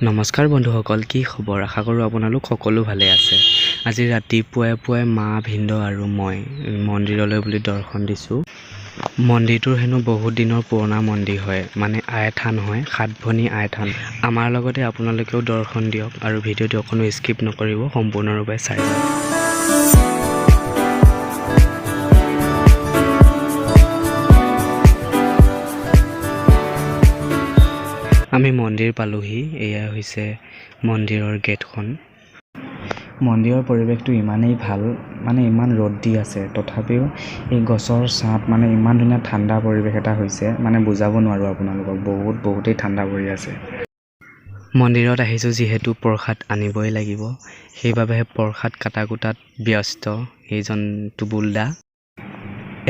নমস্কাৰ বন্ধুসকল, কি খবৰ? আশা কৰোঁ আপোনালোক সকলো ভালে আছে। আজি ৰাতিপুৱাই মা, ভিনদেউ আৰু মই মন্দিৰলৈ বুলি দৰ্শন দিছোঁ। মন্দিৰটোৰ হেনো বহুত দিনৰ পুৰণা মন্দিৰ হয়, মানে আই থান হয়, 7 ভনী আই থান। আমাৰ লগতে আপোনালোকেও দৰ্শন দিয়ক আৰু ভিডিঅ'টো অকণো স্কিপ নকৰিব, সম্পূৰ্ণৰূপে চাই যাওক। আমি মন্দিৰ পালোহি। এয়া হৈছে মন্দিৰৰ গেটখন। মন্দিৰৰ পৰিৱেশটো ইমানেই ভাল, মানে ইমান ৰ'দ দি আছে, তথাপিও এই গছৰ ছাঁত মানে ইমান ধুনীয়া ঠাণ্ডা পৰিৱেশ এটা হৈছে, মানে বুজাব নোৱাৰোঁ আপোনালোকক। বহুতেই ঠাণ্ডা পৰি আছে। মন্দিৰত আহিছোঁ যিহেতু প্ৰসাদ আনিবই লাগিব, সেইবাবেহে প্ৰসাদ কাটা কুটাত ব্যস্ত এইজন টুবুল দা।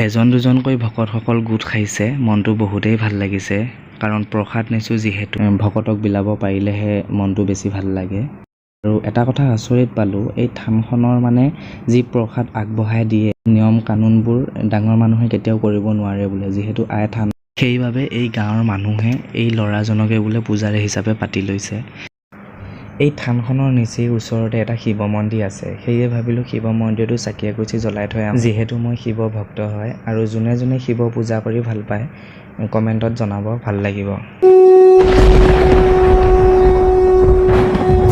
এজন দুজনকৈ ভকতসকল গোট খাইছে, মনটো বহুতেই ভাল লাগিছে। কাৰণ প্ৰসাদ নিছোঁ যিহেতু, ভকতক বিলাব পাৰিলেহে মনটো বেছি ভাল লাগে। আৰু এটা কথা আচৰিত পালোঁ, এই থানখনৰ মানে যি প্ৰসাদ আগবঢ়াই দিয়ে, নিয়ম কানুনবোৰ ডাঙৰ মানুহে কেতিয়াও কৰিব নোৱাৰে বোলে, যিহেতু আই থান। সেইবাবে এই গাঁৱৰ মানুহে এই ল'ৰাজনকে বোলে পূজাৰী হিচাপে পাতি লৈছে। এই থানখনৰ নিচেই ওচৰতে এটা শিৱ মন্দিৰ আছে, সেয়ে ভাবিলোঁ শিৱ মন্দিৰটো চাকি এগছি জ্বলাই থৈ আহোঁ। যিহেতু মই শিৱ ভক্ত হয়, আৰু যোনে যোনে শিৱ পূজা কৰি ভাল পায় কমেণ্টত জনাব, ভাল লাগিব।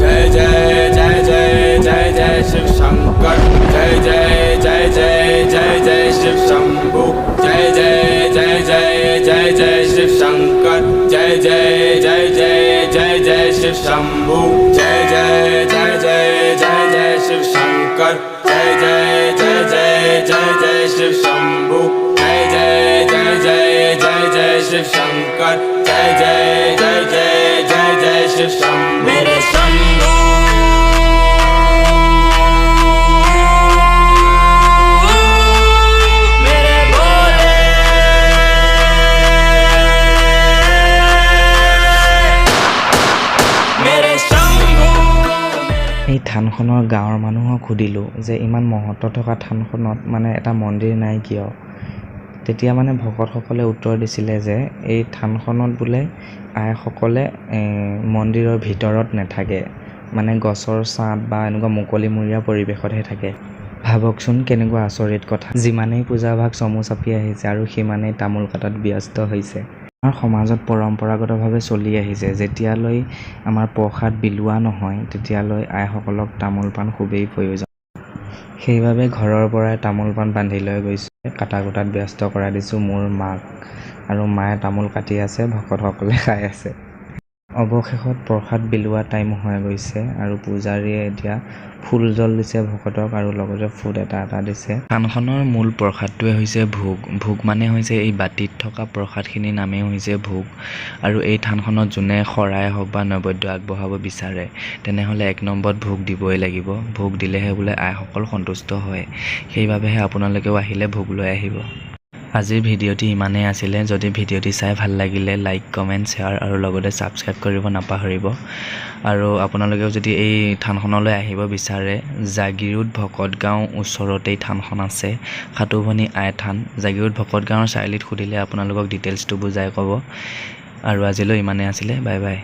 जय जय जय जय जय जय शिव शंकर, जय जय जय जय जय जय शिव शंभु, जय जय जय जय जय जय शिव शंकर, जय जय जय जय जय जय शिव शंभु, जय जय जय जय जय जय शिव शंकर, जय जय जय जय जय जय शिव शंभु, जय जय जय जय जय जय शिव शंकर, जय जय जय जय जय जय शिव शंभु। मेरे शंभु এই থানখনৰ গাঁৱৰ মানুহক সুধিলোঁ যে ইমান মহত্ব থকা থানখনত মানে এটা মন্দিৰ নাই কিয়? তেতিয়া মানে ভকতসকলে উত্তৰ দিছিলে যে এই থানখনত বোলে আইসকলে মন্দিৰৰ ভিতৰত নাথাকে, মানে গছৰ ছাঁত বা এনেকুৱা মুকলিমূৰীয়া পৰিৱেশতহে থাকে। ভাবকচোন কেনেকুৱা আচৰিত কথা। যিমানেই পূজাভাগ চমু চাপি আহিছে আৰু সিমানেই তামোল কাটাত ব্যস্ত হৈছে। আমাৰ সমাজত পৰম্পৰাগতভাৱে চলি আহিছে, যেতিয়ালৈ আমাৰ প্ৰসাদ বিলোৱা নহয় তেতিয়ালৈ আইসকলক তামোল পাণ খুবেই প্ৰয়োজন। সেইবাবে ঘৰৰ পৰাই তামোল পাণ বান্ধি লৈ গৈছোঁ, কাটা কুটাত ব্যস্ত কৰাই দিছোঁ মোৰ মাক, আৰু মায়ে তামোল কাটি আছে, ভকতসকলে খাই আছে। অৱশেষত প্ৰসাদ বিলোৱা টাইম হৈ গৈছে আৰু পূজাৰীয়ে এতিয়া ফুল জল দিছে ভকতক আৰু লগতে ফুট এটা দিছে। থানখনৰ মূল প্ৰসাদটোৱে হৈছে ভোগ। ভোগ মানে হৈছে এই বাতিত থকা প্ৰসাদখিনিৰ নামেই হৈছে ভোগ। আৰু এই থানখনত যোনে শৰাই হওক বা নৈবেদ্য আগবঢ়াব বিচাৰে তেনেহ'লে 1 নম্বৰত ভোগ দিবই লাগিব। ভোগ দিলেহে বোলে আইসকল সন্তুষ্ট হয়, সেইবাবেহে আপোনালোকেও আহিলে ভোগ লৈ আহিব। আজিৰ ভিডিঅ'টি ইমানেই আছিলে। যদি ভিডিঅ'টি চাই ভাল লাগিলে লাইক, কমেণ্ট, শ্বেয়াৰ আৰু লগতে ছাবস্ক্ৰাইব কৰিব নাপাহৰিব। আৰু আপোনালোকেও যদি এই থানখনলৈ আহিব বিচাৰে, জাগিৰোড ভকত গাঁও ওচৰতেই থানখন আছে, 7 ভনী আই থান। জাগিৰোড ভকত গাঁৱৰ চাৰিআলিত সুধিলে আপোনালোকক ডিটেইলছটো বুজাই ক'ব। আৰু আজিলৈ ইমানেই আছিলে। Bye bye.